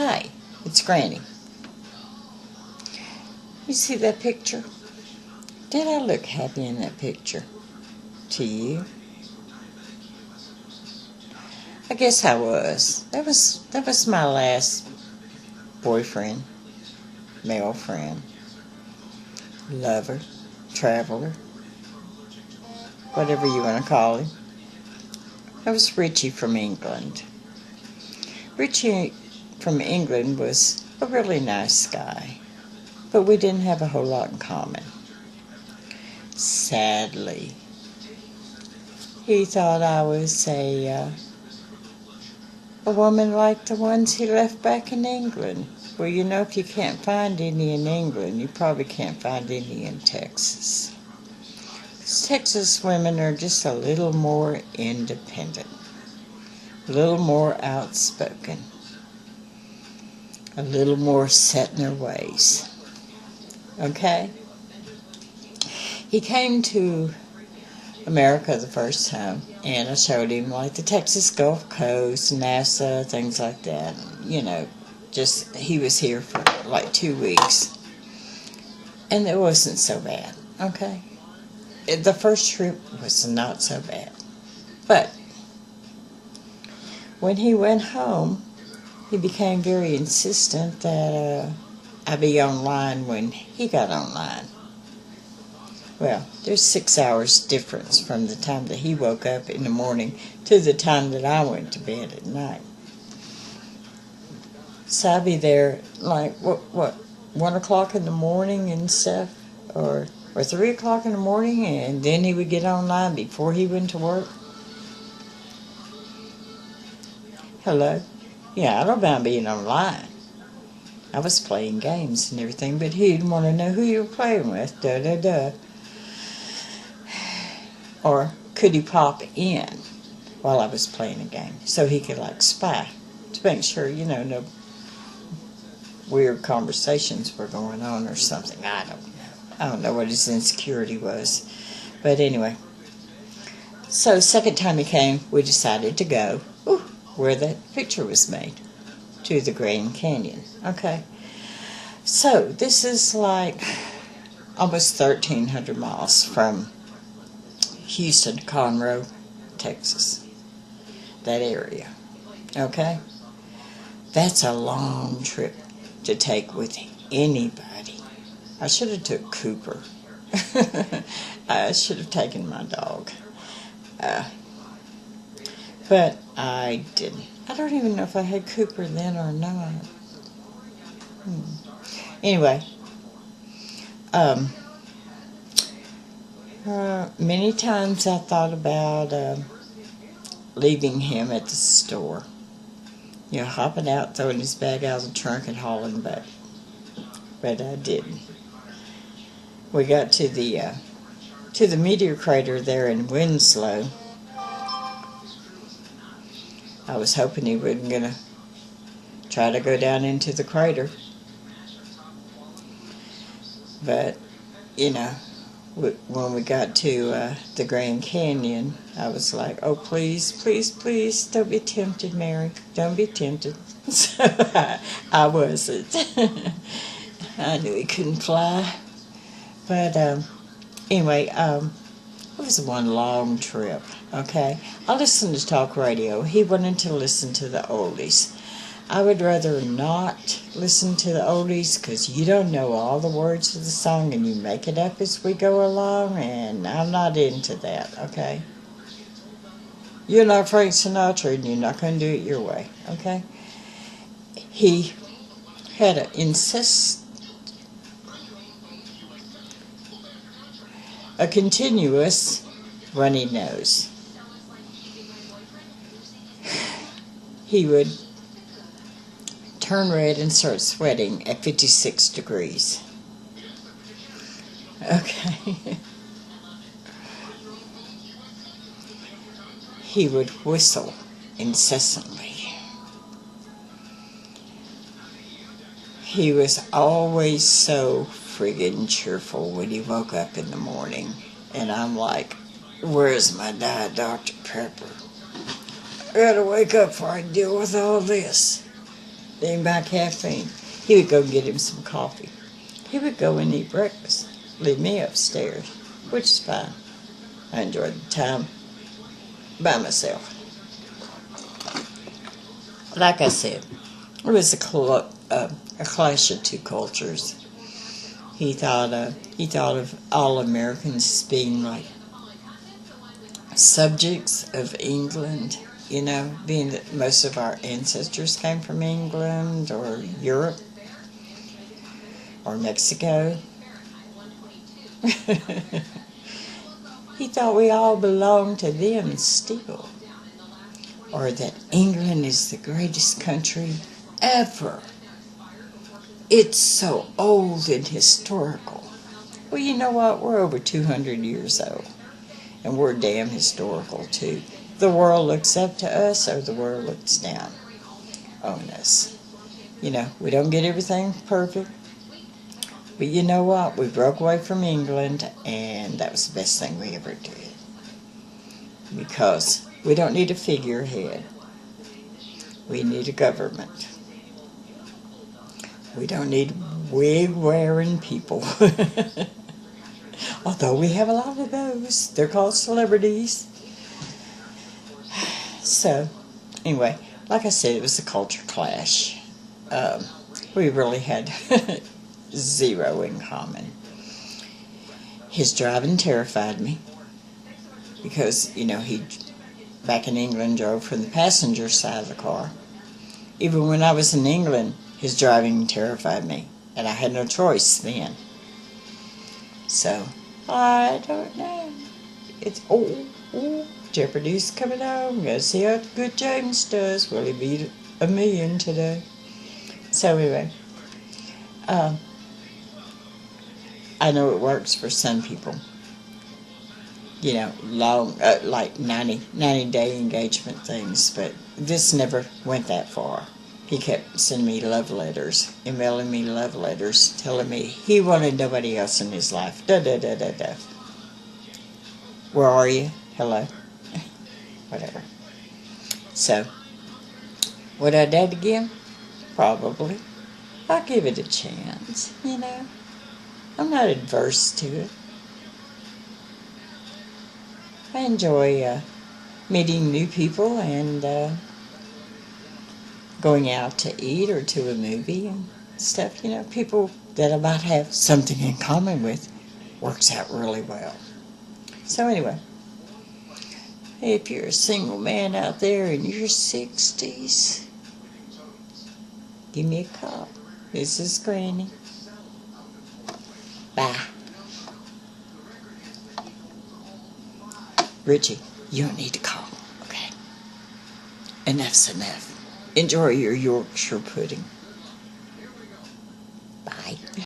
Hi, it's Granny. You see that picture? Did I look happy in that picture? To you? I guess I was. That was my last boyfriend, male friend, lover, traveler, whatever you want to call him. That was Richie from England. Richie from England was a really nice guy, but we didn't have a whole lot in common. Sadly, he thought I was a woman like the ones he left back in England. Well, you know, if you can't find any in England, you probably can't find any in Texas. Texas women are just a little more independent, a little more outspoken, a little more set in their ways. Okay? He came to America the first time, and I showed him like the Texas Gulf Coast, NASA, things like that. You know, just he was here for like 2 weeks, and it wasn't so bad. Okay, the first trip was not so bad, but when he went home, he became very insistent that I be online when he got online. Well, there's 6 hours difference from the time that he woke up in the morning to the time that I went to bed at night. So I'd be there like, what, 1 o'clock in the morning and stuff, or 3 o'clock in the morning, and then he would get online before he went to work. Hello? Yeah, I don't mind being online. I was playing games and everything, but he'd want to know who you were playing with, da-da-da. Or could he pop in while I was playing a game so he could like spy to make sure, you know, no weird conversations were going on or something. I don't know. I don't know what his insecurity was. But anyway. So second time he came, we decided to go where that picture was made, to the Grand Canyon. Okay. So this is like almost 1,300 miles from Houston, Conroe, Texas, that area. Okay? That's a long trip to take with anybody. I should have took Cooper. I should have taken my dog. But I didn't. I don't even know if I had Cooper then or not. Anyway, many times I thought about leaving him at the store. You know, hopping out, throwing his bag out of the trunk and hauling back. But I didn't. We got to the meteor crater there in Winslow. I was hoping he wasn't going to try to go down into the crater. But, you know, when we got to the Grand Canyon, I was like, oh, please, please, please, don't be tempted, Mary. Don't be tempted. So I wasn't. I knew he couldn't fly. But anyway, it was one long trip, okay? I listened to talk radio. He wanted to listen to the oldies. I would rather not listen to the oldies because you don't know all the words of the song and you make it up as we go along, and I'm not into that, okay? You're not Frank Sinatra and you're not going to do it your way, okay? He had a continuous runny nose. He would turn red and start sweating at 56 degrees. Okay. He would whistle incessantly. He was always so friggin' cheerful when he woke up in the morning. And I'm like, where's my Diet Dr. Pepper? I gotta wake up before I deal with all this. didn't buy caffeine. He would go get him some coffee. He would go and eat breakfast, leave me upstairs, which is fine. I enjoyed the time by myself. Like I said, it was a clash of two cultures. He thought of all Americans as being like subjects of England, being that most of our ancestors came from England or Europe or Mexico. He thought we all belonged to them still, or that England is the greatest country ever. It's so old and historical. Well, you know what? We're over 200 years old, and we're damn historical too. The world looks up to us, or the world looks down on us. We don't get everything perfect, but you know what? We broke away from England, and that was the best thing we ever did. Because we don't need a figurehead. We need a government. We don't need wig-wearing people. Although we have a lot of those. They're called celebrities. So, anyway, like I said, it was a culture clash. We really had zero in common. His driving terrified me. Because, he, back in England, drove from the passenger side of the car. Even when I was in England, his driving terrified me, and I had no choice then. So, I don't know. It's, Jeopardy's coming on. Gotta see how good James does. Will he beat $1 million today? So anyway, I know it works for some people. Long, like 90-day engagement things, but this never went that far. He kept sending me love letters, emailing me love letters, telling me he wanted nobody else in his life. Da-da-da-da-da. Where are you? Hello? Whatever. So, would I date again? Probably. I'll give it a chance, I'm not adverse to it. I enjoy meeting new people and going out to eat or to a movie and stuff. People that I might have something in common with works out really well. So anyway, if you're a single man out there in your 60s, give me a call. This is Granny. Bye. Richie, you don't need to call, okay? Enough's enough. Enjoy your Yorkshire pudding.